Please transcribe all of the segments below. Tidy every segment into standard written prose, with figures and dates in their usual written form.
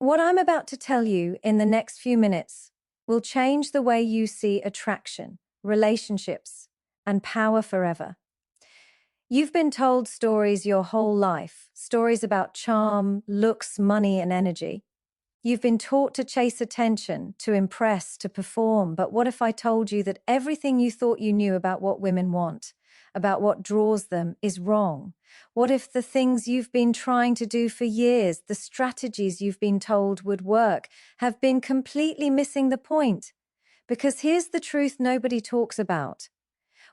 What I'm about to tell you in the next few minutes will change the way you see attraction, relationships, and power forever. You've been told stories your whole life, stories about charm, looks, money, and energy. You've been taught to chase attention, to impress, to perform, but what if I told you that everything you thought you knew about what women want, about what draws them, is wrong? What if the things you've been trying to do for years, the strategies you've been told would work, have been completely missing the point? Because here's the truth nobody talks about.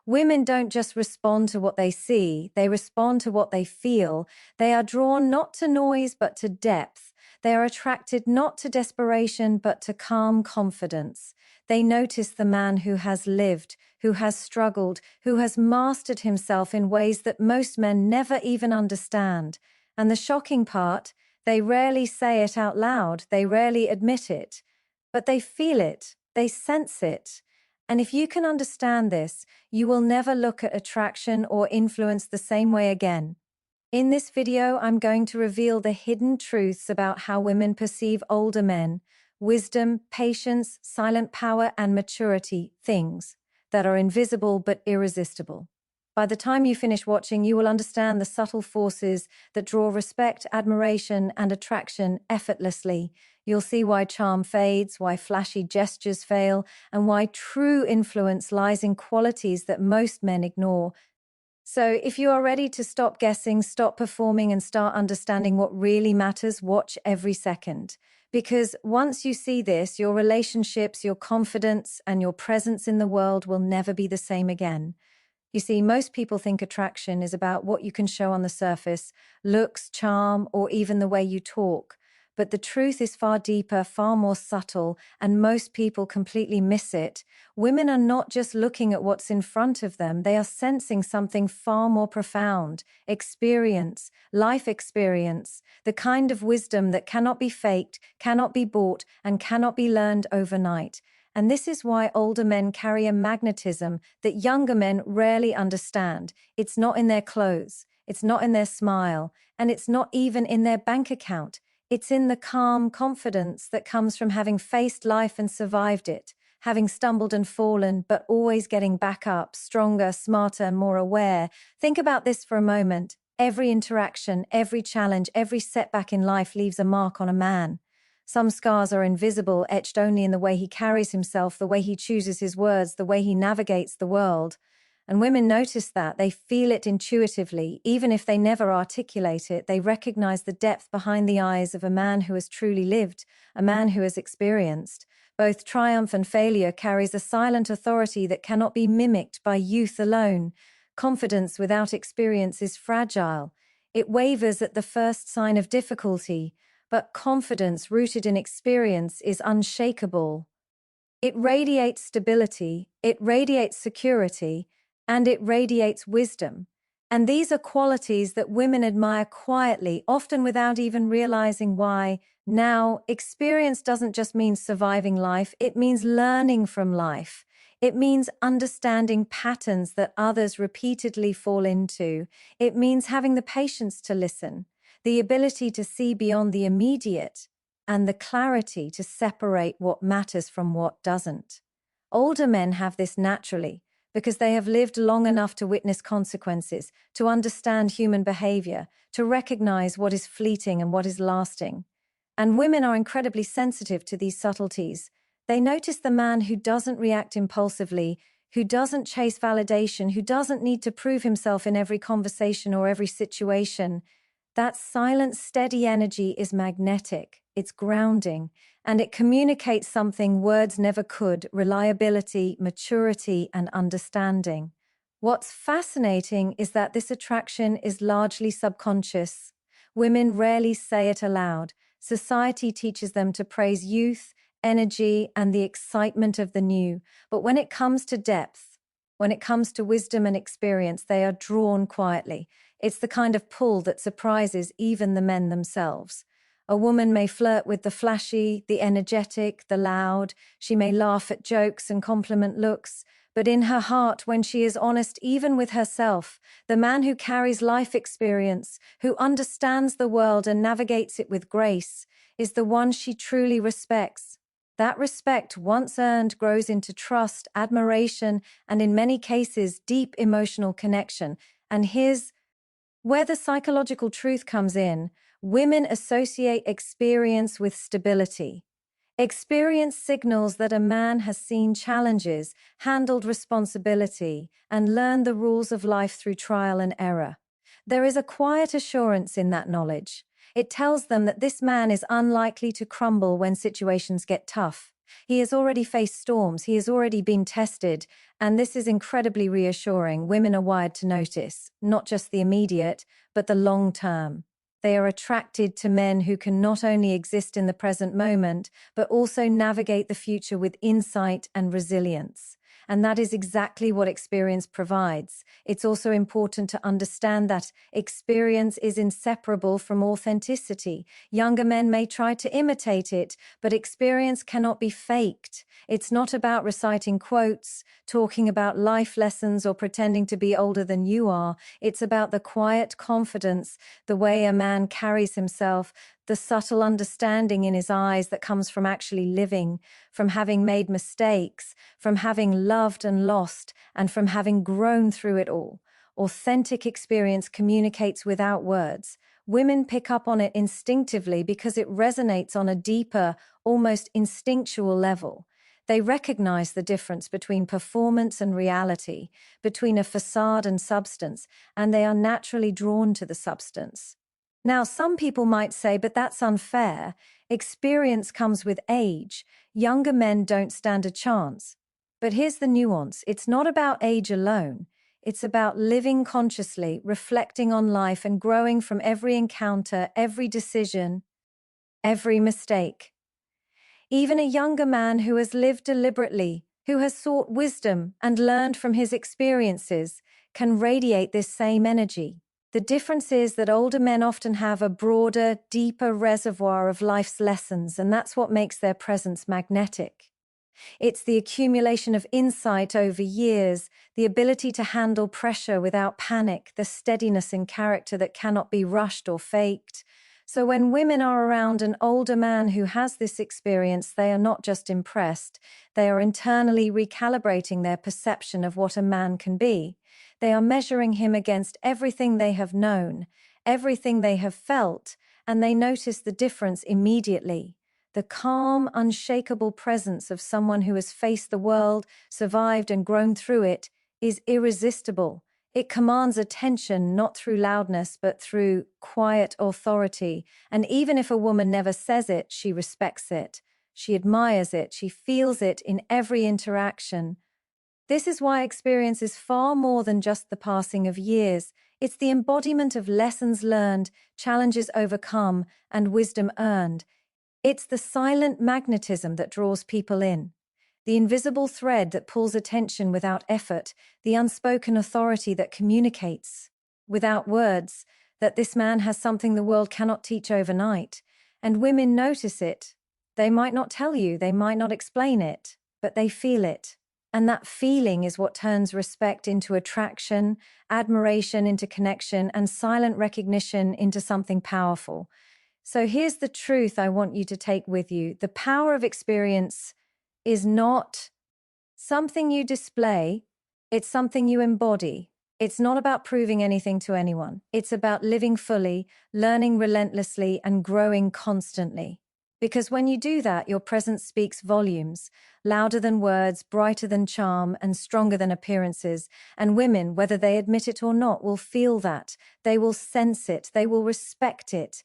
Women don't just respond to what they see, they respond to what they feel. They are drawn not to noise but to depth. They are attracted not to desperation but to calm confidence. They notice the man who has lived, who has struggled, who has mastered himself in ways that most men never even understand. And the shocking part, they rarely say it out loud, they rarely admit it. But they feel it, they sense it. And if you can understand this, you will never look at attraction or influence the same way again. In this video, I'm going to reveal the hidden truths about how women perceive older men, wisdom, patience, silent power, and maturity, things that are invisible but irresistible. By the time you finish watching, you will understand the subtle forces that draw respect, admiration, and attraction effortlessly. You'll see why charm fades, why flashy gestures fail, and why true influence lies in qualities that most men ignore. So, if you are ready to stop guessing, stop performing, and start understanding what really matters, watch every second. Because once you see this, your relationships, your confidence, and your presence in the world will never be the same again. You see, most people think attraction is about what you can show on the surface, looks, charm, or even the way you talk. But the truth is far deeper, far more subtle, and most people completely miss it. Women are not just looking at what's in front of them, they are sensing something far more profound: experience, life experience, the kind of wisdom that cannot be faked, cannot be bought, and cannot be learned overnight. And this is why older men carry a magnetism that younger men rarely understand. It's not in their clothes, it's not in their smile, and it's not even in their bank account. It's in the calm confidence that comes from having faced life and survived it, having stumbled and fallen, but always getting back up, stronger, smarter, more aware. Think about this for a moment. Every interaction, every challenge, every setback in life leaves a mark on a man. Some scars are invisible, etched only in the way he carries himself, the way he chooses his words, the way he navigates the world. And women notice that. They feel it intuitively. Even if they never articulate it, they recognize the depth behind the eyes of a man who has truly lived, a man who has experienced. Both triumph and failure carries a silent authority that cannot be mimicked by youth alone. Confidence without experience is fragile. It wavers at the first sign of difficulty. But confidence rooted in experience is unshakable. It radiates stability, it radiates security, and it radiates wisdom. And these are qualities that women admire quietly, often without even realizing why. Now, experience doesn't just mean surviving life, it means learning from life. It means understanding patterns that others repeatedly fall into. It means having the patience to listen, the ability to see beyond the immediate, and the clarity to separate what matters from what doesn't. Older men have this naturally because they have lived long enough to witness consequences, to understand human behavior, to recognize what is fleeting and what is lasting. And women are incredibly sensitive to these subtleties. They notice the man who doesn't react impulsively, who doesn't chase validation, who doesn't need to prove himself in every conversation or every situation. That silent, steady energy is magnetic, it's grounding, and it communicates something words never could: reliability, maturity, and understanding. What's fascinating is that this attraction is largely subconscious. Women rarely say it aloud. Society teaches them to praise youth, energy, and the excitement of the new. But when it comes to depth, when it comes to wisdom and experience, they are drawn quietly. It's the kind of pull that surprises even the men themselves. A woman may flirt with the flashy, the energetic, the loud. She may laugh at jokes and compliment looks. But in her heart, when she is honest even with herself, the man who carries life experience, who understands the world and navigates it with grace, is the one she truly respects. That respect, once earned, grows into trust, admiration, and in many cases, deep emotional connection. And here's where the psychological truth comes in. Women associate experience with stability. Experience signals that a man has seen challenges, handled responsibility, and learned the rules of life through trial and error. There is a quiet assurance in that knowledge. It tells them that this man is unlikely to crumble when situations get tough. He has already faced storms, he has already been tested, and this is incredibly reassuring. Women are wired to notice, not just the immediate, but the long term. They are attracted to men who can not only exist in the present moment, but also navigate the future with insight and resilience. And that is exactly what experience provides. It's also important to understand that experience is inseparable from authenticity. Younger men may try to imitate it, but experience cannot be faked. It's not about reciting quotes, talking about life lessons, or pretending to be older than you are. It's about the quiet confidence, the way a man carries himself, the subtle understanding in his eyes that comes from actually living, from having made mistakes, from having loved and lost, and from having grown through it all. Authentic experience communicates without words. Women pick up on it instinctively because it resonates on a deeper, almost instinctual level. They recognize the difference between performance and reality, between a facade and substance, and they are naturally drawn to the substance. Now, some people might say, but that's unfair. Experience comes with age. Younger men don't stand a chance. But here's the nuance. It's not about age alone. It's about living consciously, reflecting on life, and growing from every encounter, every decision, every mistake. Even a younger man who has lived deliberately, who has sought wisdom and learned from his experiences, can radiate this same energy. The difference is that older men often have a broader, deeper reservoir of life's lessons, and that's what makes their presence magnetic. It's the accumulation of insight over years, the ability to handle pressure without panic, the steadiness in character that cannot be rushed or faked. So when women are around an older man who has this experience, they are not just impressed, they are internally recalibrating their perception of what a man can be. They are measuring him against everything they have known, everything they have felt, and they notice the difference immediately. The calm, unshakable presence of someone who has faced the world, survived, and grown through it is irresistible. It commands attention not through loudness, but through quiet authority. And even if a woman never says it, she respects it. She admires it. She feels it in every interaction. This is why experience is far more than just the passing of years. It's the embodiment of lessons learned, challenges overcome, and wisdom earned. It's the silent magnetism that draws people in, the invisible thread that pulls attention without effort, the unspoken authority that communicates, without words, that this man has something the world cannot teach overnight. And women notice it. They might not tell you, they might not explain it, but they feel it. And that feeling is what turns respect into attraction, admiration into connection, and silent recognition into something powerful. So here's the truth I want you to take with you. The power of experience is not something you display, it's something you embody. It's not about proving anything to anyone. It's about living fully, learning relentlessly, and growing constantly. Because when you do that, your presence speaks volumes, louder than words, brighter than charm, and stronger than appearances. And women, whether they admit it or not, will feel that. They will sense it. They will respect it.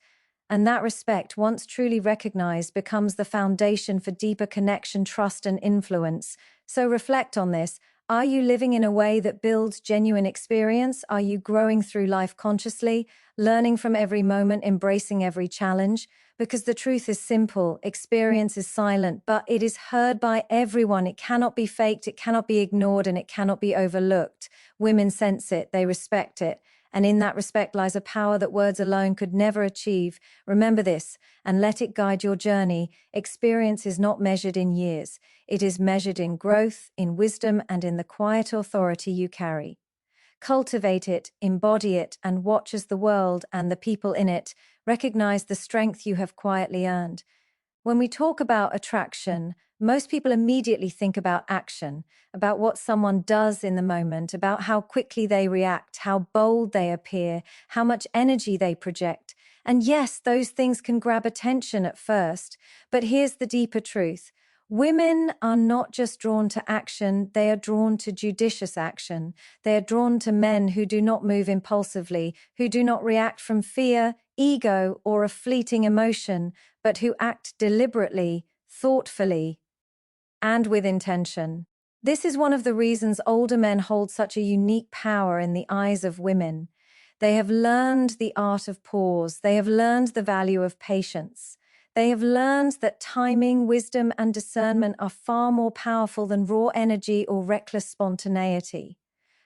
And that respect, once truly recognized, becomes the foundation for deeper connection, trust, and influence. So reflect on this. Are you living in a way that builds genuine experience? Are you growing through life consciously, learning from every moment, embracing every challenge? Because the truth is simple. Experience is silent, but it is heard by everyone. It cannot be faked, it cannot be ignored, and it cannot be overlooked. Women sense it, they respect it. And in that respect lies a power that words alone could never achieve. Remember this, and let it guide your journey. Experience is not measured in years. It is measured in growth, in wisdom, and in the quiet authority you carry. Cultivate it, embody it, and watch as the world and the people in it recognize the strength you have quietly earned. When we talk about attraction, most people immediately think about action, about what someone does in the moment, about how quickly they react, how bold they appear, how much energy they project. And yes, those things can grab attention at first, but here's the deeper truth. Women are not just drawn to action, they are drawn to judicious action. They are drawn to men who do not move impulsively, who do not react from fear, ego, or a fleeting emotion, but who act deliberately, thoughtfully, and with intention. This is one of the reasons older men hold such a unique power in the eyes of women. They have learned the art of pause. They have learned the value of patience. They have learned that timing, wisdom, and discernment are far more powerful than raw energy or reckless spontaneity.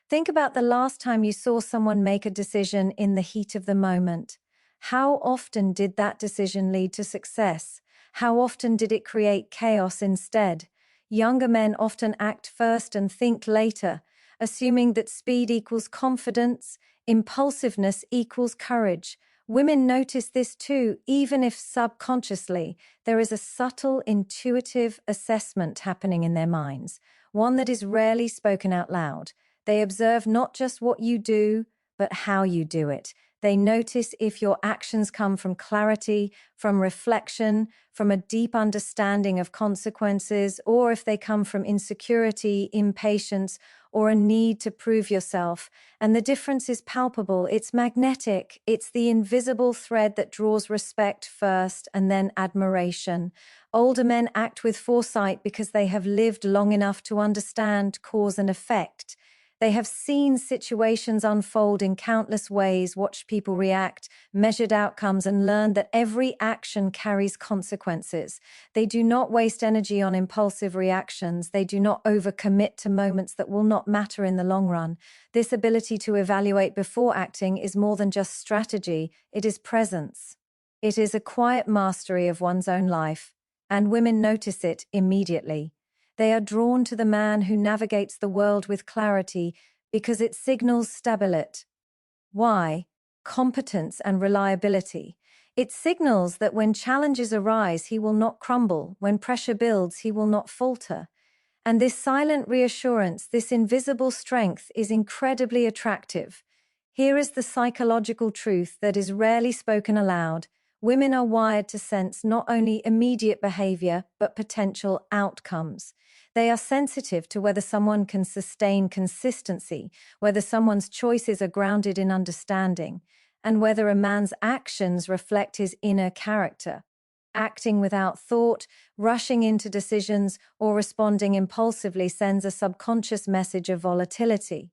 Think about the last time you saw someone make a decision in the heat of the moment. How often did that decision lead to success? How often did it create chaos instead? Younger men often act first and think later, assuming that speed equals confidence, impulsiveness equals courage. Women notice this too, even if subconsciously. There is a subtle, intuitive assessment happening in their minds, one that is rarely spoken out loud. They observe not just what you do, but how you do it. They notice if your actions come from clarity, from reflection, from a deep understanding of consequences, or if they come from insecurity, impatience, or a need to prove yourself. And the difference is palpable. It's magnetic. It's the invisible thread that draws respect first and then admiration. Older men act with foresight because they have lived long enough to understand cause and effect. They have seen situations unfold in countless ways, watched people react, measured outcomes, and learned that every action carries consequences. They do not waste energy on impulsive reactions. They do not overcommit to moments that will not matter in the long run. This ability to evaluate before acting is more than just strategy. It is presence. It is a quiet mastery of one's own life, and women notice it immediately. They are drawn to the man who navigates the world with clarity because it signals stability. Why? Competence and reliability. It signals that when challenges arise, he will not crumble. When pressure builds, he will not falter. And this silent reassurance, this invisible strength, is incredibly attractive. Here is the psychological truth that is rarely spoken aloud. Women are wired to sense not only immediate behavior, but potential outcomes. They are sensitive to whether someone can sustain consistency, whether someone's choices are grounded in understanding, and whether a man's actions reflect his inner character. Acting without thought, rushing into decisions, or responding impulsively sends a subconscious message of volatility.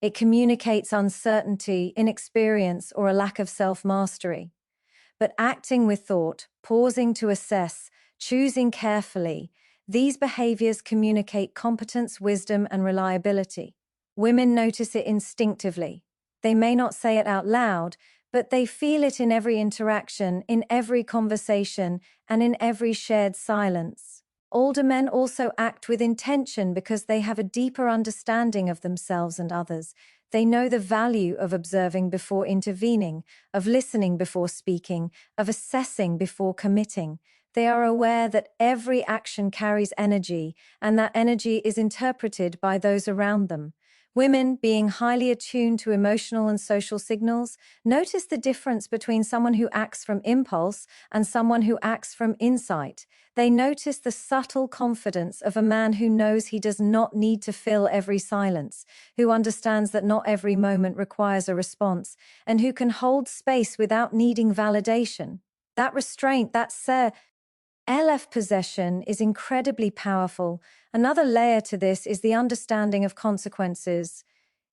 It communicates uncertainty, inexperience, or a lack of self-mastery. But acting with thought, pausing to assess, choosing carefully, these behaviors communicate competence, wisdom, and reliability. Women notice it instinctively. They may not say it out loud, but they feel it in every interaction, in every conversation, and in every shared silence. Older men also act with intention because they have a deeper understanding of themselves and others. They know the value of observing before intervening, of listening before speaking, of assessing before committing. They are aware that every action carries energy, and that energy is interpreted by those around them. Women, being highly attuned to emotional and social signals, notice the difference between someone who acts from impulse and someone who acts from insight. They notice the subtle confidence of a man who knows he does not need to fill every silence, who understands that not every moment requires a response, and who can hold space without needing validation. That restraint, that LF possession is incredibly powerful. Another layer to this is the understanding of consequences.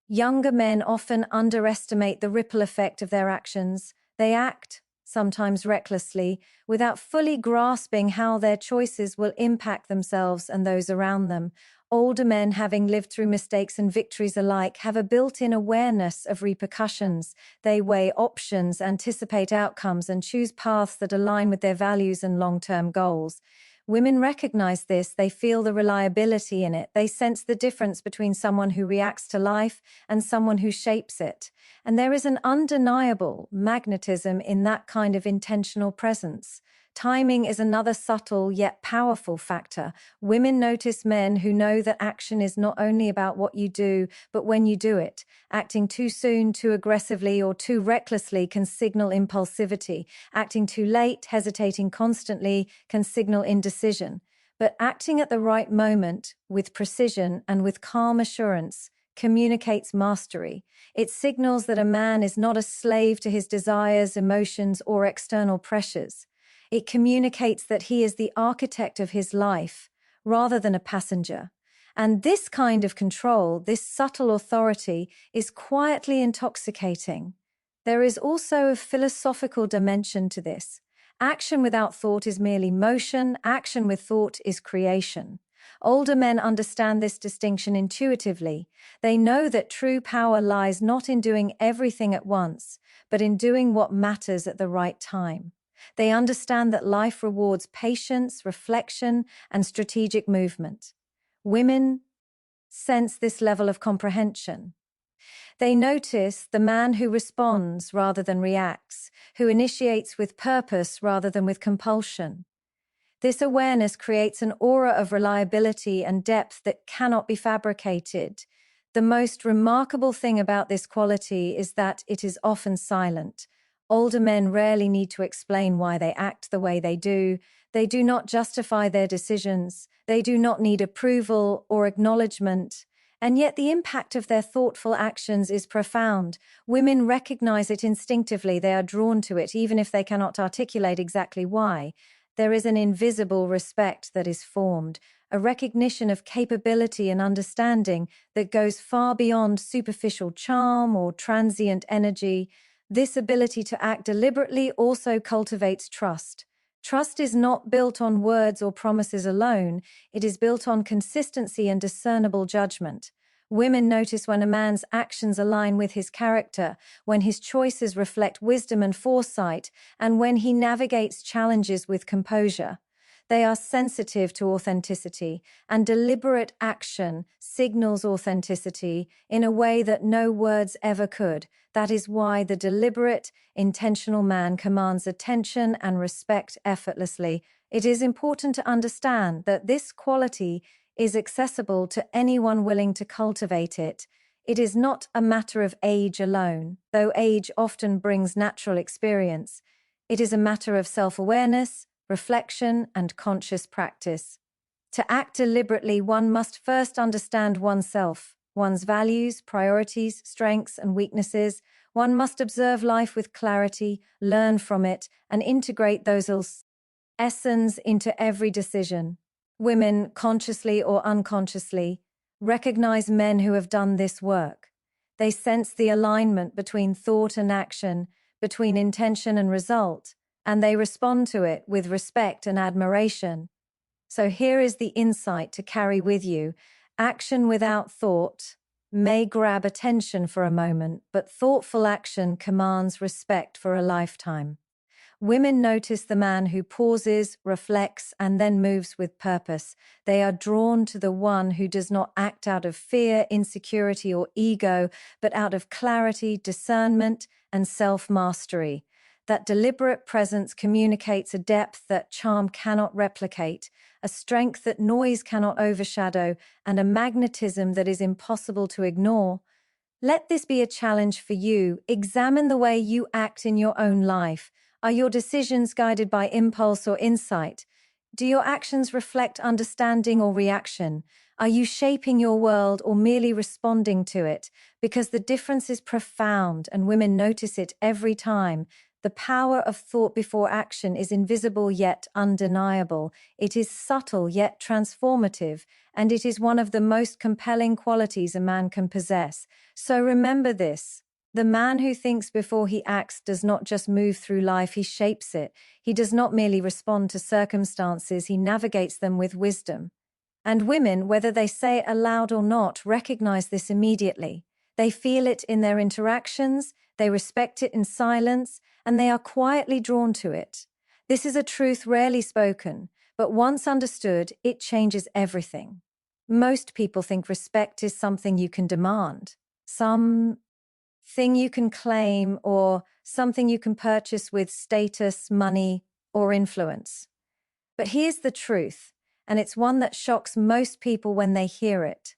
Younger men often underestimate the ripple effect of their actions. They act, sometimes recklessly, without fully grasping how their choices will impact themselves and those around them. Older men, having lived through mistakes and victories alike, have a built-in awareness of repercussions. They weigh options, anticipate outcomes, and choose paths that align with their values and long-term goals. Women recognize this, they feel the reliability in it, they sense the difference between someone who reacts to life and someone who shapes it. And there is an undeniable magnetism in that kind of intentional presence. Timing is another subtle yet powerful factor. Women notice men who know that action is not only about what you do, but when you do it. Acting too soon, too aggressively, or too recklessly can signal impulsivity. Acting too late, hesitating constantly, can signal indecision. But acting at the right moment, with precision and with calm assurance, communicates mastery. It signals that a man is not a slave to his desires, emotions, or external pressures. It communicates that he is the architect of his life, rather than a passenger. And this kind of control, this subtle authority, is quietly intoxicating. There is also a philosophical dimension to this. Action without thought is merely motion, action with thought is creation. Older men understand this distinction intuitively. They know that true power lies not in doing everything at once, but in doing what matters at the right time. They understand that life rewards patience, reflection, and strategic movement. Women sense this level of comprehension. They notice the man who responds rather than reacts, who initiates with purpose rather than with compulsion. This awareness creates an aura of reliability and depth that cannot be fabricated. The most remarkable thing about this quality is that it is often silent. Older men rarely need to explain why they act the way they do. They do not justify their decisions. They do not need approval or acknowledgement. And yet the impact of their thoughtful actions is profound. Women recognize it instinctively. They are drawn to it, even if they cannot articulate exactly why. There is an invisible respect that is formed, a recognition of capability and understanding that goes far beyond superficial charm or transient energy. This ability to act deliberately also cultivates trust. Trust is not built on words or promises alone, it is built on consistency and discernible judgment. Women notice when a man's actions align with his character, when his choices reflect wisdom and foresight, and when he navigates challenges with composure. They are sensitive to authenticity, and deliberate action signals authenticity in a way that no words ever could. That is why the deliberate, intentional man commands attention and respect effortlessly. It is important to understand that this quality is accessible to anyone willing to cultivate it. It is not a matter of age alone, though age often brings natural experience. It is a matter of self-awareness, reflection, and conscious practice. To act deliberately, one must first understand oneself, one's values, priorities, strengths, and weaknesses. One must observe life with clarity, learn from it, and integrate those lessons into every decision. Women, consciously or unconsciously, recognize men who have done this work. They sense the alignment between thought and action, between intention and result, and they respond to it with respect and admiration. So here is the insight to carry with you. Action without thought may grab attention for a moment, but thoughtful action commands respect for a lifetime. Women notice the man who pauses, reflects, and then moves with purpose. They are drawn to the one who does not act out of fear, insecurity, or ego, but out of clarity, discernment, and self-mastery. That deliberate presence communicates a depth that charm cannot replicate, a strength that noise cannot overshadow, and a magnetism that is impossible to ignore. Let this be a challenge for you. Examine the way you act in your own life. Are your decisions guided by impulse or insight? Do your actions reflect understanding or reaction? Are you shaping your world or merely responding to it? Because the difference is profound and women notice it every time. The power of thought before action is invisible yet undeniable. It is subtle yet transformative, and it is one of the most compelling qualities a man can possess. So remember this. The man who thinks before he acts does not just move through life, he shapes it. He does not merely respond to circumstances, he navigates them with wisdom. And women, whether they say it aloud or not, recognize this immediately. They feel it in their interactions, they respect it in silence, and they are quietly drawn to it. This is a truth rarely spoken, But once understood, it changes everything. Most people think respect is something you can demand, something you can claim, or something you can purchase with status, money, or influence. But here's the truth, and it's one that shocks most people when they hear it.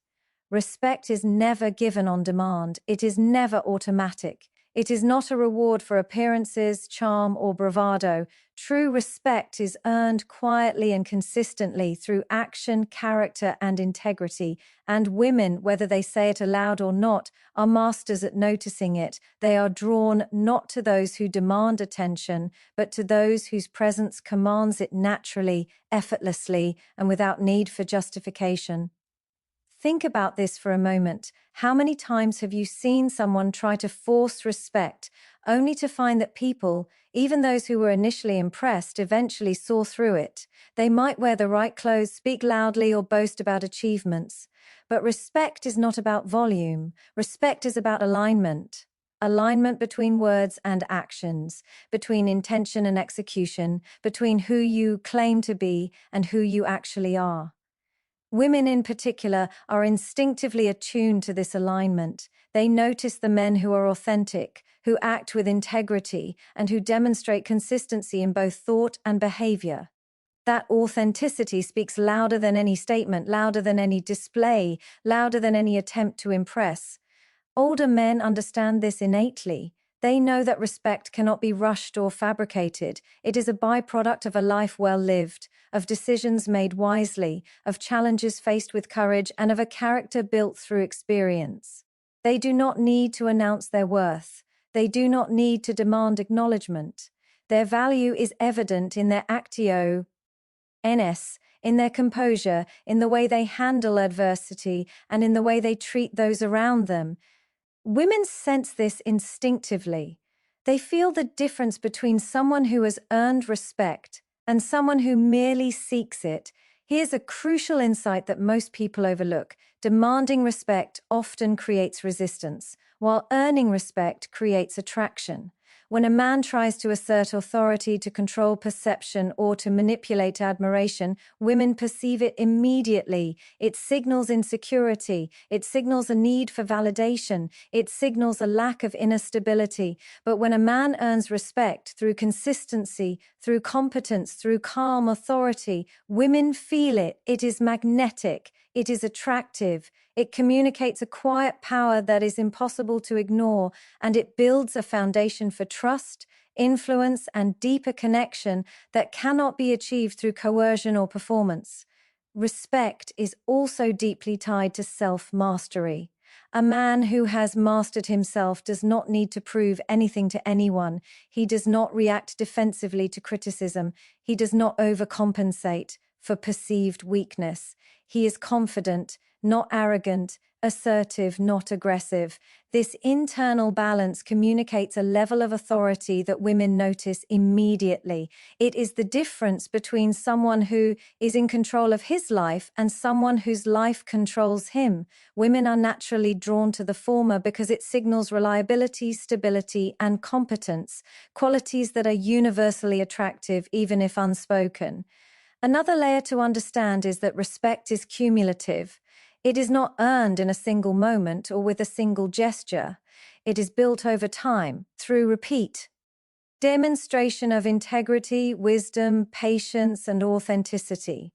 Respect is never given on demand. It is never automatic. It is not a reward for appearances, charm, or bravado. True respect is earned quietly and consistently through action, character, and integrity. And women, whether they say it aloud or not, are masters at noticing it. They are drawn not to those who demand attention, but to those whose presence commands it naturally, effortlessly, and without need for justification. Think about this for a moment. How many times have you seen someone try to force respect, only to find that people, even those who were initially impressed, eventually saw through it? They might wear the right clothes, speak loudly, or boast about achievements. But respect is not about volume. Respect is about alignment. Alignment between words and actions, between intention and execution, between who you claim to be and who you actually are. Women in particular are instinctively attuned to this alignment. They notice the men who are authentic, who act with integrity, and who demonstrate consistency in both thought and behavior. That authenticity speaks louder than any statement, louder than any display, louder than any attempt to impress. Older men understand this innately. They know that respect cannot be rushed or fabricated. It is a byproduct of a life well lived, of decisions made wisely, of challenges faced with courage, and of a character built through experience. They do not need to announce their worth. They do not need to demand acknowledgement. Their value is evident in their actio NS, in their composure, in the way they handle adversity, and in the way they treat those around them. Women sense this instinctively. They feel the difference between someone who has earned respect and someone who merely seeks it. Here's a crucial insight that most people overlook. Demanding respect often creates resistance, while earning respect creates attraction. When a man tries to assert authority, to control perception, or to manipulate admiration, women perceive it immediately. It signals insecurity. It signals a need for validation. It signals a lack of inner stability. But when a man earns respect through consistency, through competence, through calm authority, women feel it. It is magnetic. It is attractive. It communicates a quiet power that is impossible to ignore, and it builds a foundation for trust, influence, and deeper connection that cannot be achieved through coercion or performance. Respect is also deeply tied to self-mastery. A man who has mastered himself does not need to prove anything to anyone. He does not react defensively to criticism. He does not overcompensate for perceived weakness. He is confident, not arrogant, assertive, not aggressive. This internal balance communicates a level of authority that women notice immediately. It is the difference between someone who is in control of his life and someone whose life controls him. Women are naturally drawn to the former because it signals reliability, stability, and competence, qualities that are universally attractive even if unspoken. Another layer to understand is that respect is cumulative. It is not earned in a single moment or with a single gesture. It is built over time, through repeat demonstration of integrity, wisdom, patience, and authenticity.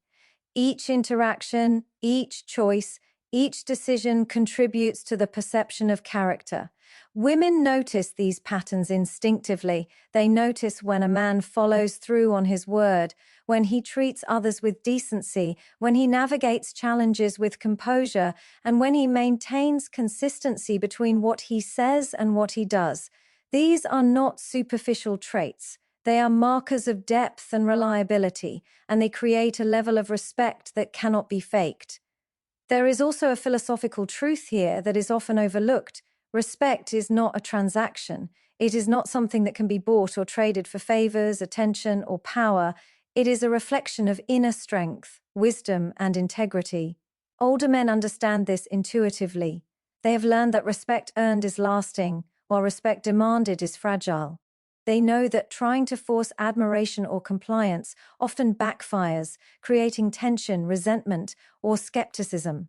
Each interaction, each choice, each decision contributes to the perception of character. Women notice these patterns instinctively. They notice when a man follows through on his word, when he treats others with decency, when he navigates challenges with composure, and when he maintains consistency between what he says and what he does. These are not superficial traits. They are markers of depth and reliability, and they create a level of respect that cannot be faked. There is also a philosophical truth here that is often overlooked. Respect is not a transaction. It is not something that can be bought or traded for favors, attention, or power. It is a reflection of inner strength, wisdom, and integrity. Older men understand this intuitively. They have learned that respect earned is lasting, while respect demanded is fragile. They know that trying to force admiration or compliance often backfires, creating tension, resentment, or skepticism.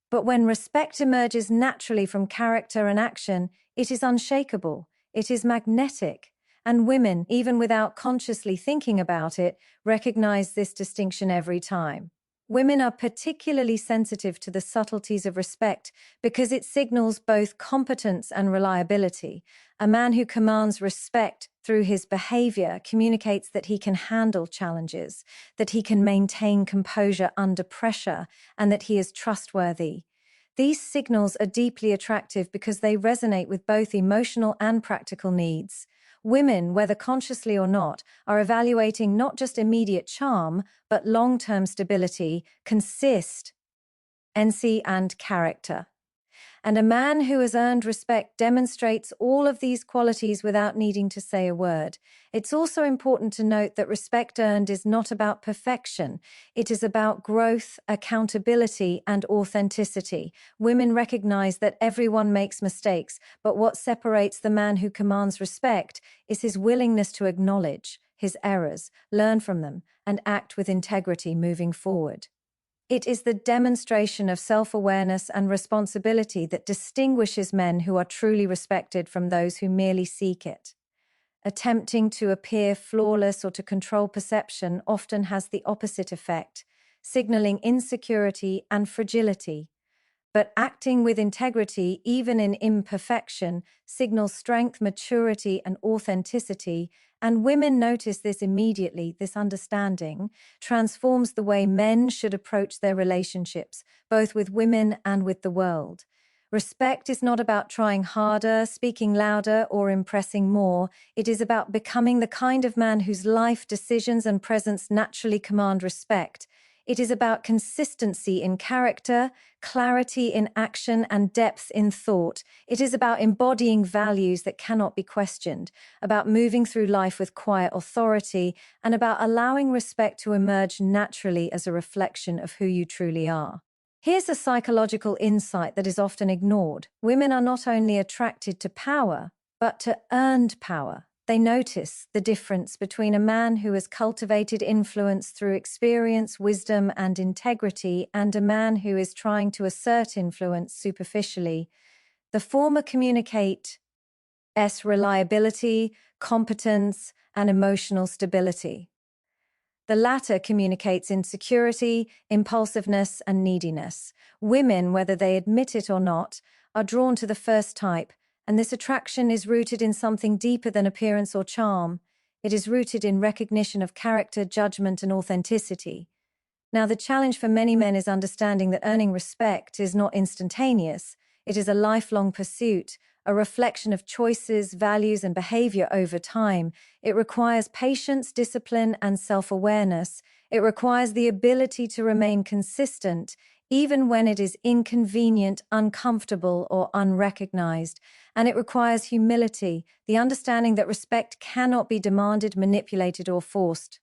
But when respect emerges naturally from character and action, it is unshakable, it is magnetic, and women, even without consciously thinking about it, recognize this distinction every time. Women are particularly sensitive to the subtleties of respect because it signals both competence and reliability. A man who commands respect through his behavior communicates that he can handle challenges, that he can maintain composure under pressure, and that he is trustworthy. These signals are deeply attractive because they resonate with both emotional and practical needs. Women, whether consciously or not, are evaluating not just immediate charm, but long-term stability, consistency, and character. And a man who has earned respect demonstrates all of these qualities without needing to say a word. It's also important to note that respect earned is not about perfection. It is about growth, accountability, and authenticity. Women recognize that everyone makes mistakes, but what separates the man who commands respect is his willingness to acknowledge his errors, learn from them, and act with integrity moving forward. It is the demonstration of self-awareness and responsibility that distinguishes men who are truly respected from those who merely seek it. Attempting to appear flawless or to control perception often has the opposite effect, signaling insecurity and fragility. But acting with integrity, even in imperfection, signals strength, maturity, and authenticity, and women notice this immediately. This understanding transforms the way men should approach their relationships, both with women and with the world. Respect is not about trying harder, speaking louder, or impressing more. It is about becoming the kind of man whose life, decisions, and presence naturally command respect. It is about consistency in character, clarity in action, and depth in thought. It is about embodying values that cannot be questioned, about moving through life with quiet authority, and about allowing respect to emerge naturally as a reflection of who you truly are. Here's a psychological insight that is often ignored. Women are not only attracted to power, but to earned power. They notice the difference between a man who has cultivated influence through experience, wisdom, and integrity, and a man who is trying to assert influence superficially. The former communicate reliability, competence, and emotional stability. The latter communicates insecurity, impulsiveness, and neediness. Women, whether they admit it or not, are drawn to the first type, and this attraction is rooted in something deeper than appearance or charm. It is rooted in recognition of character, judgment, and authenticity. Now, the challenge for many men is understanding that earning respect is not instantaneous. It is a lifelong pursuit, a reflection of choices, values, and behavior over time. It requires patience, discipline, and self-awareness. It requires the ability to remain consistent, even when it is inconvenient, uncomfortable, or unrecognized. And it requires humility, the understanding that respect cannot be demanded, manipulated, or forced.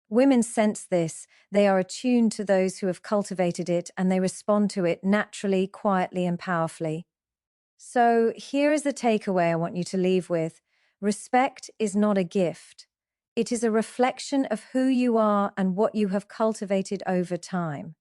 Women sense this. They are attuned to those who have cultivated it, and they respond to it naturally, quietly, and powerfully. So here is the takeaway I want you to leave with. Respect is not a gift. It is a reflection of who you are and what you have cultivated over time.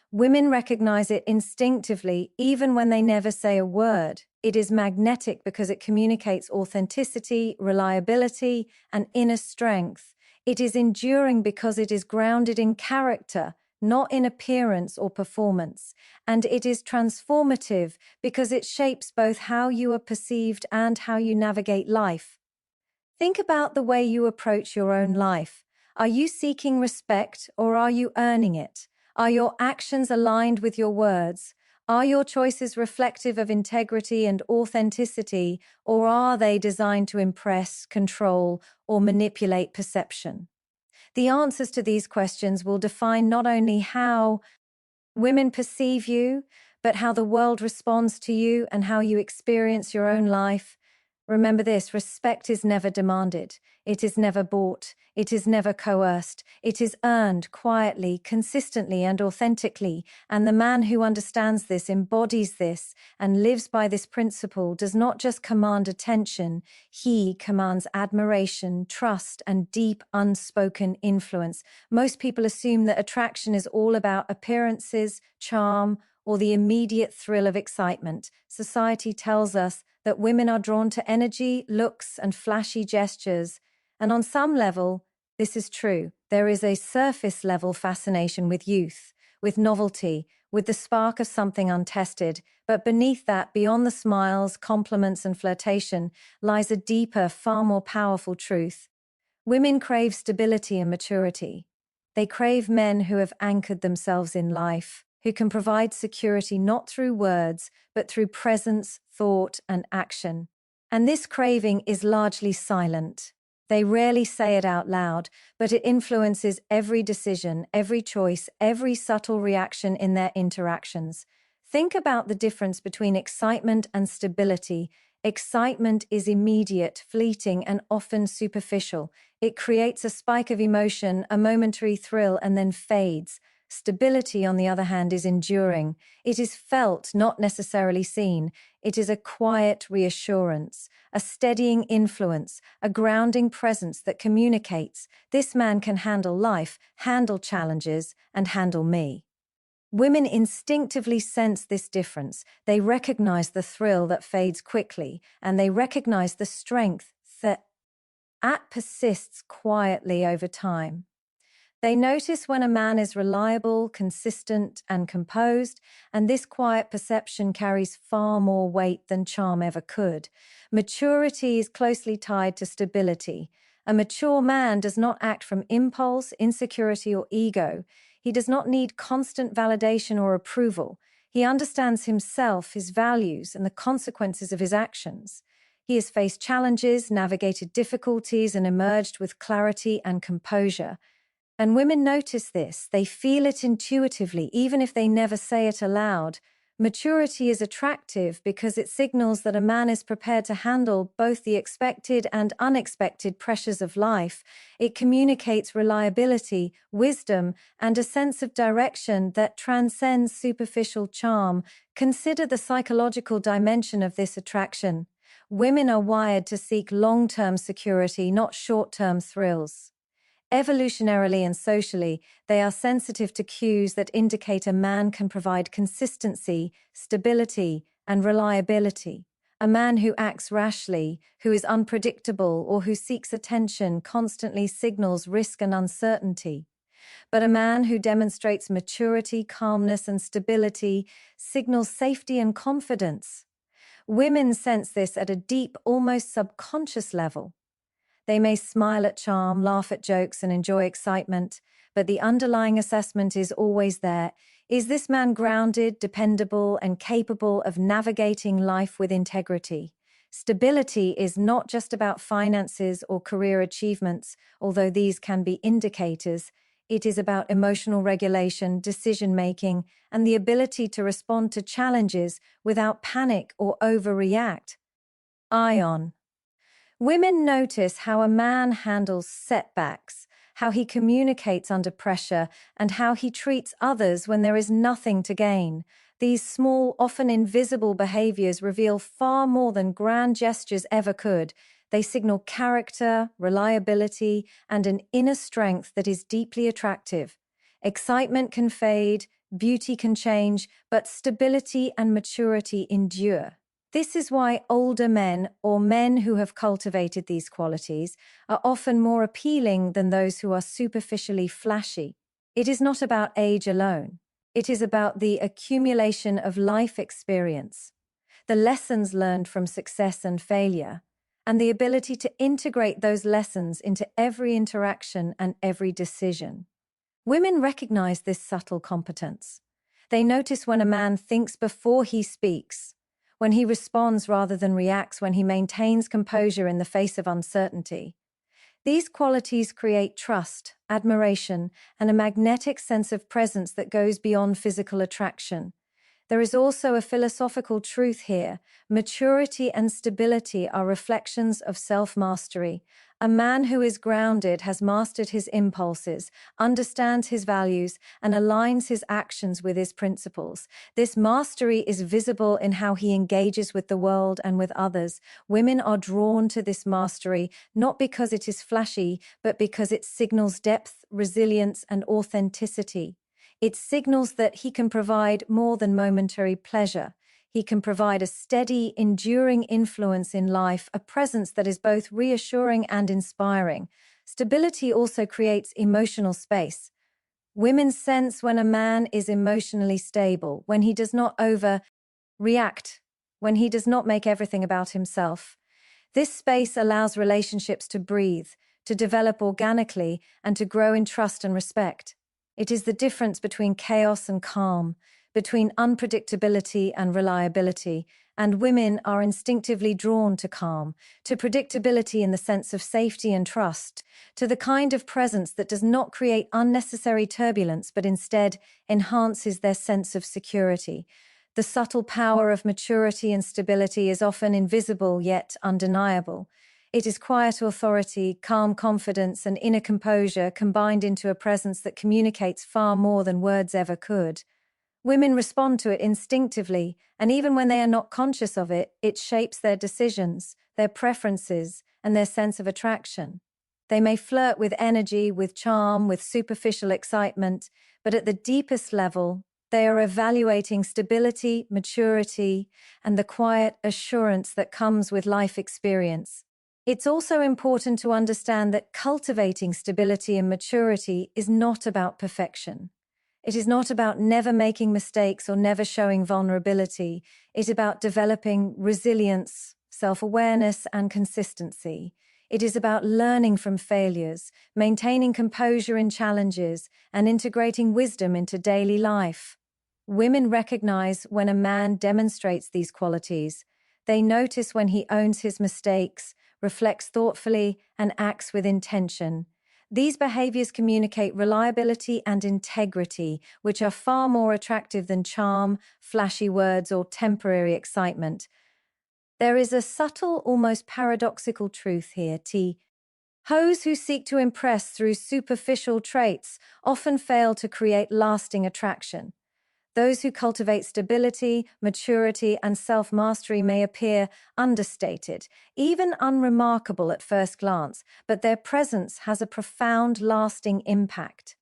Women recognize it instinctively, even when they never say a word. It is magnetic because it communicates authenticity, reliability, and inner strength. It is enduring because it is grounded in character, not in appearance or performance. And it is transformative because it shapes both how you are perceived and how you navigate life. Think about the way you approach your own life. Are you seeking respect or are you earning it? Are your actions aligned with your words? Are your choices reflective of integrity and authenticity, or are they designed to impress, control, or manipulate perception? The answers to these questions will define not only how women perceive you, but how the world responds to you and how you experience your own life. Remember this: respect is never demanded. It is never bought. It is never coerced. It is earned quietly, consistently, and authentically. And the man who understands this, embodies this, and lives by this principle does not just command attention, he commands admiration, trust, and deep unspoken influence. Most people assume that attraction is all about appearances, charm, or the immediate thrill of excitement. Society tells us that women are drawn to energy, looks, and flashy gestures. And on some level, this is true. There is a surface-level fascination with youth, with novelty, with the spark of something untested. But beneath that, beyond the smiles, compliments, and flirtation, lies a deeper, far more powerful truth. Women crave stability and maturity. They crave men who have anchored themselves in life, who can provide security not through words, but through presence, thought, and action. And this craving is largely silent. They rarely say it out loud, but it influences every decision, every choice, every subtle reaction in their interactions. Think about the difference between excitement and stability. Excitement is immediate, fleeting, and often superficial. It creates a spike of emotion, a momentary thrill, and then fades. Stability, on the other hand, is enduring. It is felt, not necessarily seen. It is a quiet reassurance, a steadying influence, a grounding presence that communicates, this man can handle life, handle challenges, and handle me. Women instinctively sense this difference. They recognize the thrill that fades quickly, and they recognize the strength that persists quietly over time. They notice when a man is reliable, consistent, and composed, and this quiet perception carries far more weight than charm ever could. Maturity is closely tied to stability. A mature man does not act from impulse, insecurity, or ego. He does not need constant validation or approval. He understands himself, his values, and the consequences of his actions. He has faced challenges, navigated difficulties, and emerged with clarity and composure. And women notice this. They feel it intuitively, even if they never say it aloud. Maturity is attractive because it signals that a man is prepared to handle both the expected and unexpected pressures of life. It communicates reliability, wisdom, and a sense of direction that transcends superficial charm. Consider the psychological dimension of this attraction. Women are wired to seek long-term security, not short-term thrills. Evolutionarily and socially, they are sensitive to cues that indicate a man can provide consistency, stability, and reliability. A man who acts rashly, who is unpredictable, or who seeks attention constantly signals risk and uncertainty. But a man who demonstrates maturity, calmness, and stability signals safety and confidence. Women sense this at a deep, almost subconscious level. They may smile at charm, laugh at jokes, and enjoy excitement, but the underlying assessment is always there. Is this man grounded, dependable, and capable of navigating life with integrity? Stability is not just about finances or career achievements, although these can be indicators. It is about emotional regulation, decision-making, and the ability to respond to challenges without panic or overreact. Ion. Women notice how a man handles setbacks, how he communicates under pressure, and how he treats others when there is nothing to gain. These small, often invisible behaviors reveal far more than grand gestures ever could. They signal character, reliability, and an inner strength that is deeply attractive. Excitement can fade, beauty can change, but stability and maturity endure. This is why older men, or men who have cultivated these qualities, are often more appealing than those who are superficially flashy. It is not about age alone. It is about the accumulation of life experience, the lessons learned from success and failure, and the ability to integrate those lessons into every interaction and every decision. Women recognize this subtle competence. They notice when a man thinks before he speaks, when he responds rather than reacts, when he maintains composure in the face of uncertainty. These qualities create trust, admiration, and a magnetic sense of presence that goes beyond physical attraction. There is also a philosophical truth here. Maturity and stability are reflections of self-mastery. A man who is grounded has mastered his impulses, understands his values, and aligns his actions with his principles. This mastery is visible in how he engages with the world and with others. Women are drawn to this mastery, not because it is flashy, but because it signals depth, resilience, and authenticity. It signals that he can provide more than momentary pleasure. He can provide a steady, enduring influence in life, a presence that is both reassuring and inspiring. Stability also creates emotional space. Women sense when a man is emotionally stable, when he does not overreact, when he does not make everything about himself. This space allows relationships to breathe, to develop organically, and to grow in trust and respect. It is the difference between chaos and calm, between unpredictability and reliability, and women are instinctively drawn to calm, to predictability in the sense of safety and trust, to the kind of presence that does not create unnecessary turbulence but instead enhances their sense of security. The subtle power of maturity and stability is often invisible yet undeniable. It is quiet authority, calm confidence, and inner composure combined into a presence that communicates far more than words ever could. Women respond to it instinctively, and even when they are not conscious of it, it shapes their decisions, their preferences, and their sense of attraction. They may flirt with energy, with charm, with superficial excitement, but at the deepest level, they are evaluating stability, maturity, and the quiet assurance that comes with life experience. It's also important to understand that cultivating stability and maturity is not about perfection. It is not about never making mistakes or never showing vulnerability. It's about developing resilience, self-awareness, and consistency. It is about learning from failures, maintaining composure in challenges, and integrating wisdom into daily life. Women recognize when a man demonstrates these qualities. They notice when he owns his mistakes, reflects thoughtfully, and acts with intention. These behaviors communicate reliability and integrity, which are far more attractive than charm, flashy words, or temporary excitement. There is a subtle, almost paradoxical truth here. Hoes who seek to impress through superficial traits often fail to create lasting attraction. Those who cultivate stability, maturity, and self-mastery may appear understated, even unremarkable at first glance, but their presence has a profound, lasting impact.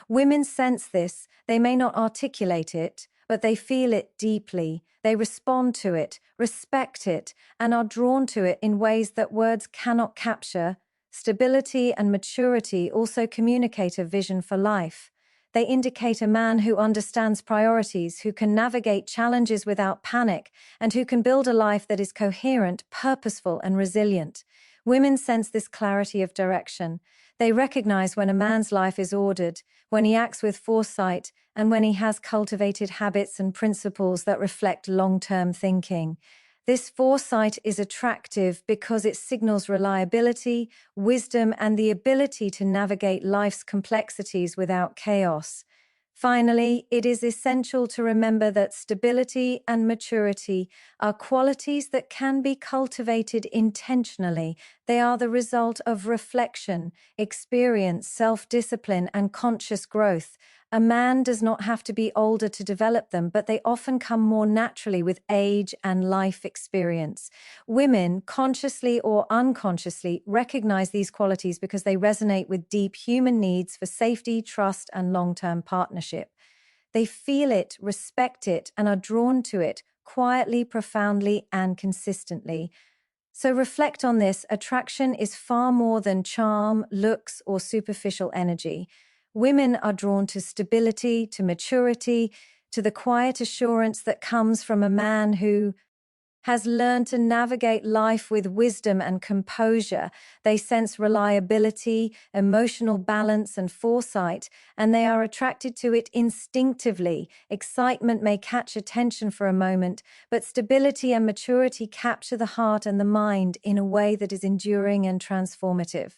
Women sense this. They may not articulate it, but they feel it deeply. They respond to it, respect it, and are drawn to it in ways that words cannot capture. Stability and maturity also communicate a vision for life. They indicate a man who understands priorities, who can navigate challenges without panic, and who can build a life that is coherent, purposeful, and resilient. Women sense this clarity of direction. They recognize when a man's life is ordered, when he acts with foresight, and when he has cultivated habits and principles that reflect long-term thinking. This foresight is attractive because it signals reliability, wisdom, and the ability to navigate life's complexities without chaos. Finally, it is essential to remember that stability and maturity are qualities that can be cultivated intentionally. They are the result of reflection, experience, self-discipline, and conscious growth. A man does not have to be older to develop them, but they often come more naturally with age and life experience. Women, consciously or unconsciously, recognize these qualities because they resonate with deep human needs for safety, trust, and long-term partnership. They feel it, respect it, and are drawn to it quietly, profoundly, and consistently. So reflect on this. Attraction is far more than charm, looks, or superficial energy. Women are drawn to stability, to maturity, to the quiet assurance that comes from a man who has learned to navigate life with wisdom and composure. They sense reliability, emotional balance, and foresight, and they are attracted to it instinctively. Excitement may catch attention for a moment, but stability and maturity capture the heart and the mind in a way that is enduring and transformative.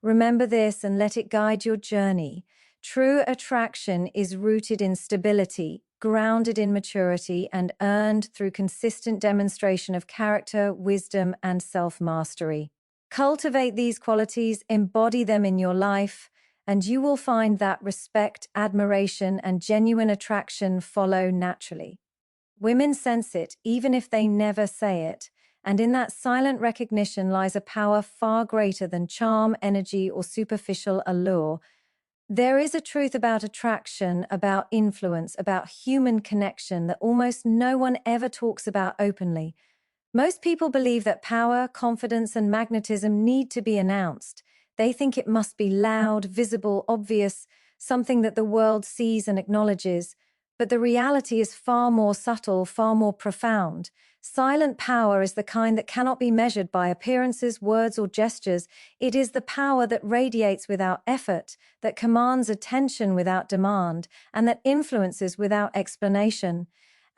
Remember this and let it guide your journey. True attraction is rooted in stability, grounded in maturity, and earned through consistent demonstration of character, wisdom, and self-mastery. Cultivate these qualities, embody them in your life, and you will find that respect, admiration, and genuine attraction follow naturally. Women sense it, even if they never say it, and in that silent recognition lies a power far greater than charm, energy, or superficial allure. There is a truth about attraction, about influence, about human connection that almost no one ever talks about openly. Most people believe that power, confidence, and magnetism need to be announced. They think it must be loud, visible, obvious, something that the world sees and acknowledges. But the reality is far more subtle, far more profound. Silent power is the kind that cannot be measured by appearances, words, or gestures. It is the power that radiates without effort, that commands attention without demand, and that influences without explanation.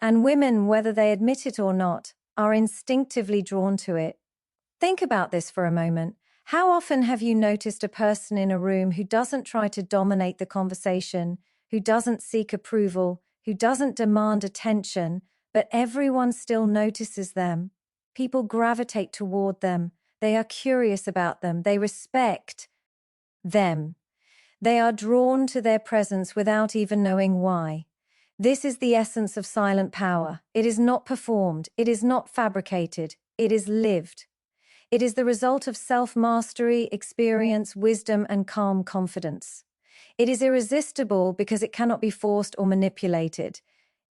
And women, whether they admit it or not, are instinctively drawn to it. Think about this for a moment. How often have you noticed a person in a room who doesn't try to dominate the conversation, who doesn't seek approval, who doesn't demand attention, but everyone still notices them? People gravitate toward them. They are curious about them. They respect them. They are drawn to their presence without even knowing why. This is the essence of silent power. It is not performed. It is not fabricated. It is lived. It is the result of self-mastery, experience, wisdom, and calm confidence. It is irresistible because it cannot be forced or manipulated.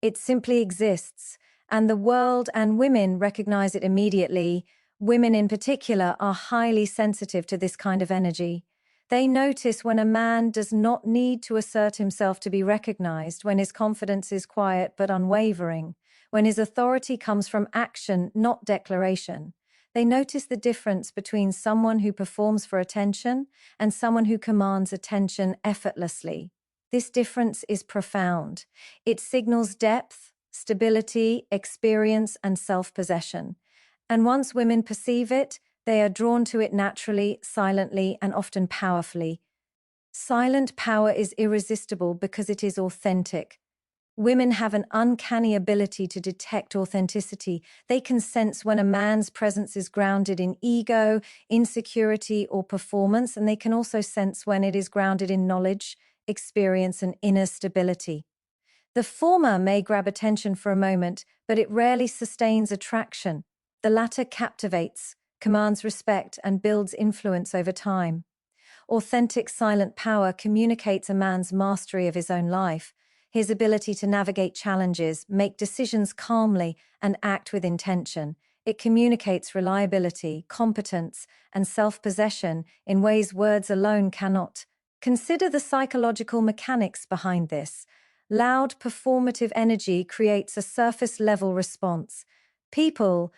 It simply exists, and the world and women recognize it immediately. Women in particular are highly sensitive to this kind of energy. They notice when a man does not need to assert himself to be recognized, when his confidence is quiet but unwavering, when his authority comes from action, not declaration. They notice the difference between someone who performs for attention and someone who commands attention effortlessly. This difference is profound. It signals depth, stability, experience, and self-possession. And once women perceive it, they are drawn to it naturally, silently, and often powerfully. Silent power is irresistible because it is authentic. Women have an uncanny ability to detect authenticity. They can sense when a man's presence is grounded in ego, insecurity, or performance, and they can also sense when it is grounded in knowledge, experience, and inner stability. The former may grab attention for a moment, but it rarely sustains attraction. The latter captivates, commands respect, and builds influence over time. Authentic silent power communicates a man's mastery of his own life, his ability to navigate challenges, make decisions calmly, and act with intention. It communicates reliability, competence, and self-possession in ways words alone cannot. Consider the psychological mechanics behind this. Loud, performative energy creates a surface-level response. People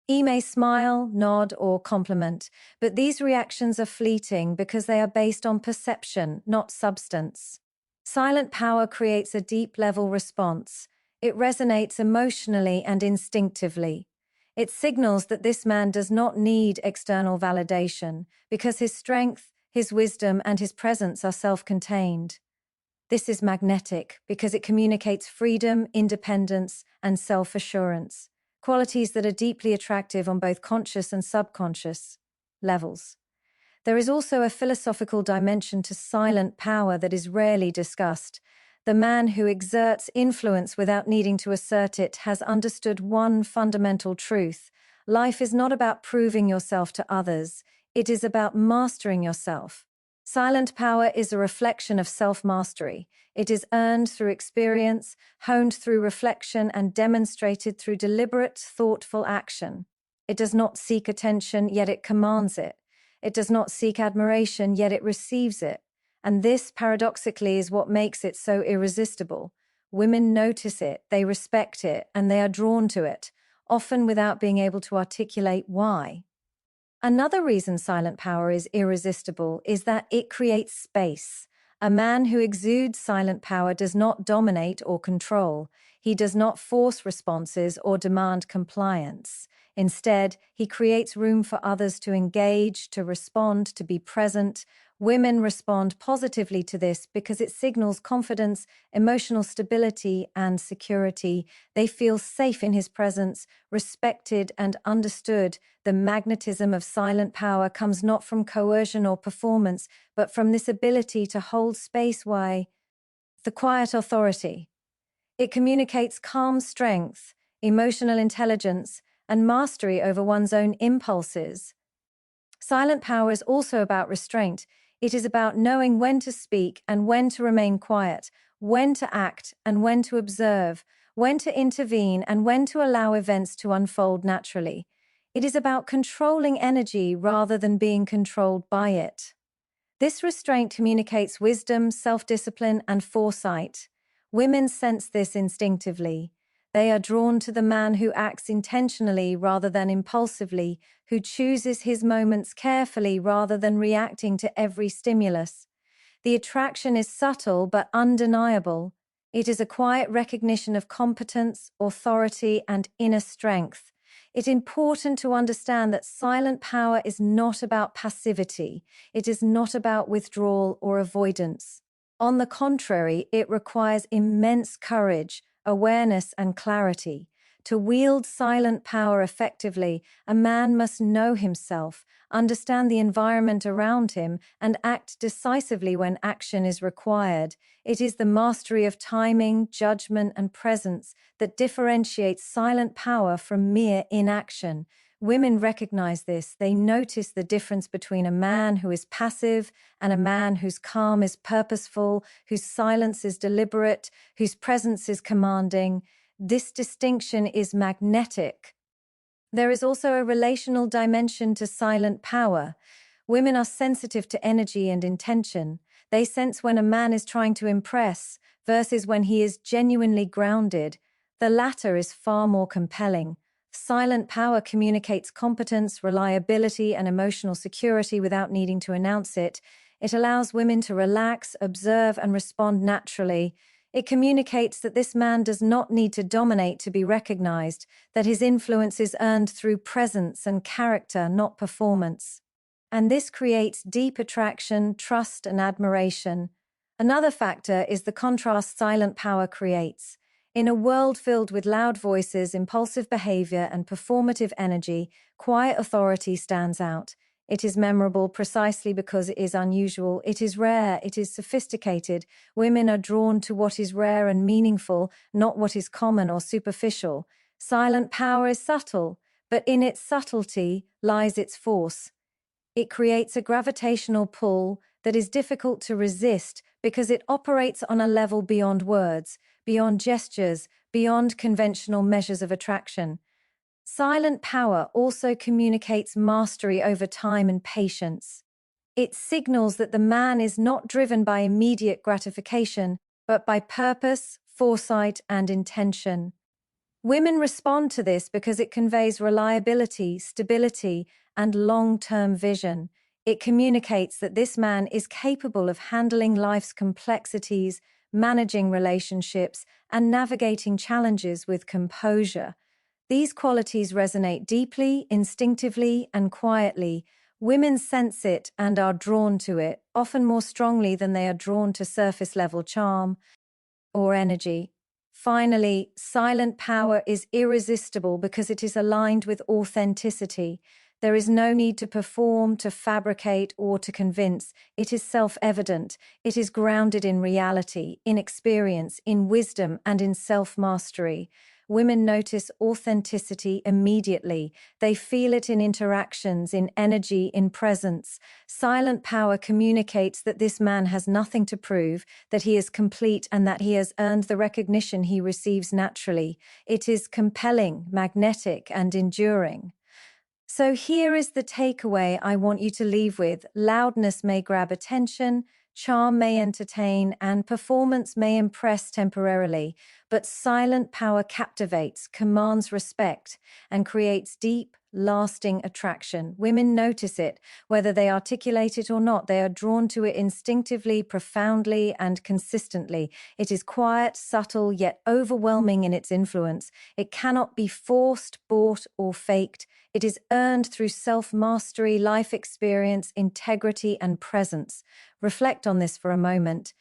may smile, nod, or compliment, but these reactions are fleeting because they are based on perception, not substance. Silent power creates a deep-level response. It resonates emotionally and instinctively. It signals that this man does not need external validation because his strength, his wisdom, and his presence are self-contained. This is magnetic because it communicates freedom, independence, and self-assurance, qualities that are deeply attractive on both conscious and subconscious levels. There is also a philosophical dimension to silent power that is rarely discussed. The man who exerts influence without needing to assert it has understood one fundamental truth. Life is not about proving yourself to others. It is about mastering yourself. Silent power is a reflection of self-mastery. It is earned through experience, honed through reflection, and demonstrated through deliberate, thoughtful action. It does not seek attention, yet it commands it. It does not seek admiration, yet it receives it. And this, paradoxically, is what makes it so irresistible. Women notice it, they respect it, and they are drawn to it, often without being able to articulate why. Another reason silent power is irresistible is that it creates space. A man who exudes silent power does not dominate or control. He does not force responses or demand compliance. Instead, he creates room for others to engage, to respond, to be present. Women respond positively to this because it signals confidence, emotional stability, and security. They feel safe in his presence, respected and understood. The magnetism of silent power comes not from coercion or performance, but from this ability to hold space. Why? The quiet authority. It communicates calm strength, emotional intelligence, and mastery over one's own impulses. Silent power is also about restraint. It is about knowing when to speak and when to remain quiet, when to act and when to observe, when to intervene and when to allow events to unfold naturally. It is about controlling energy rather than being controlled by it. This restraint communicates wisdom, self-discipline, and foresight. Women sense this instinctively. They are drawn to the man who acts intentionally rather than impulsively, who chooses his moments carefully rather than reacting to every stimulus. The attraction is subtle but undeniable. It is a quiet recognition of competence, authority, and inner strength. It's important to understand that silent power is not about passivity. It is not about withdrawal or avoidance. On the contrary, it requires immense courage, awareness, and clarity. To wield silent power effectively, a man must know himself, understand the environment around him, and act decisively when action is required. It is the mastery of timing, judgment, and presence that differentiates silent power from mere inaction. Women recognize this. They notice the difference between a man who is passive and a man whose calm is purposeful, whose silence is deliberate, whose presence is commanding. This distinction is magnetic. There is also a relational dimension to silent power. Women are sensitive to energy and intention. They sense when a man is trying to impress versus when he is genuinely grounded. The latter is far more compelling. Silent power communicates competence, reliability, and emotional security without needing to announce it. It allows women to relax, observe, and respond naturally. It communicates that this man does not need to dominate to be recognized, that his influence is earned through presence and character, not performance. And this creates deep attraction, trust, and admiration. Another factor is the contrast silent power creates. In a world filled with loud voices, impulsive behavior, and performative energy, quiet authority stands out. It is memorable precisely because it is unusual, it is rare, it is sophisticated. Women are drawn to what is rare and meaningful, not what is common or superficial. Silent power is subtle, but in its subtlety lies its force. It creates a gravitational pull that is difficult to resist because it operates on a level beyond words, beyond gestures, beyond conventional measures of attraction. Silent power also communicates mastery over time and patience. It signals that the man is not driven by immediate gratification, but by purpose, foresight, and intention. Women respond to this because it conveys reliability, stability, and long-term vision. It communicates that this man is capable of handling life's complexities, managing relationships, and navigating challenges with composure. These qualities resonate deeply, instinctively, and quietly. Women sense it and are drawn to it, often more strongly than they are drawn to surface-level charm or energy. Finally, silent power is irresistible because it is aligned with authenticity. There is no need to perform, to fabricate, or to convince. It is self-evident. It is grounded in reality, in experience, in wisdom, and in self-mastery. Women notice authenticity immediately. They feel it in interactions, in energy, in presence. Silent power communicates that this man has nothing to prove, that he is complete, and that he has earned the recognition he receives naturally. It is compelling, magnetic, and enduring. So here is the takeaway I want you to leave with. Loudness may grab attention, charm may entertain, and performance may impress temporarily, but silent power captivates, commands respect, and creates deep, lasting attraction. Women notice it, whether they articulate it or not. They are drawn to it instinctively, profoundly, and consistently. It is quiet, subtle, yet overwhelming in its influence. It cannot be forced, bought, or faked. It is earned through self-mastery, life experience, integrity, and presence. Reflect on this for a moment.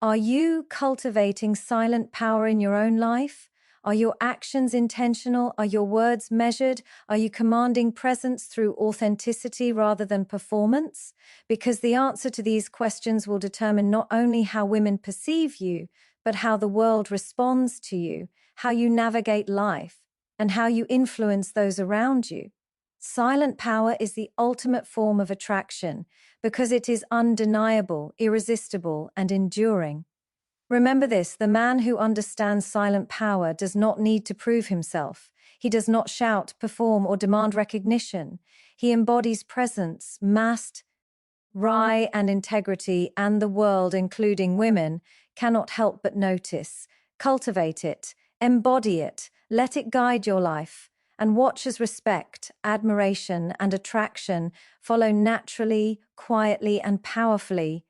Are you cultivating silent power in your own life? Are your actions intentional? Are your words measured? Are you commanding presence through authenticity rather than performance? Because the answer to these questions will determine not only how women perceive you, but how the world responds to you, how you navigate life, and how you influence those around you. Silent power is the ultimate form of attraction because it is undeniable, irresistible, and enduring. Remember this, the man who understands silent power does not need to prove himself. He does not shout, perform, or demand recognition. He embodies presence, mastery, and integrity, and the world, including women, cannot help but notice. Cultivate it, embody it, let it guide your life, and watch as respect, admiration, and attraction follow naturally, quietly, and powerfully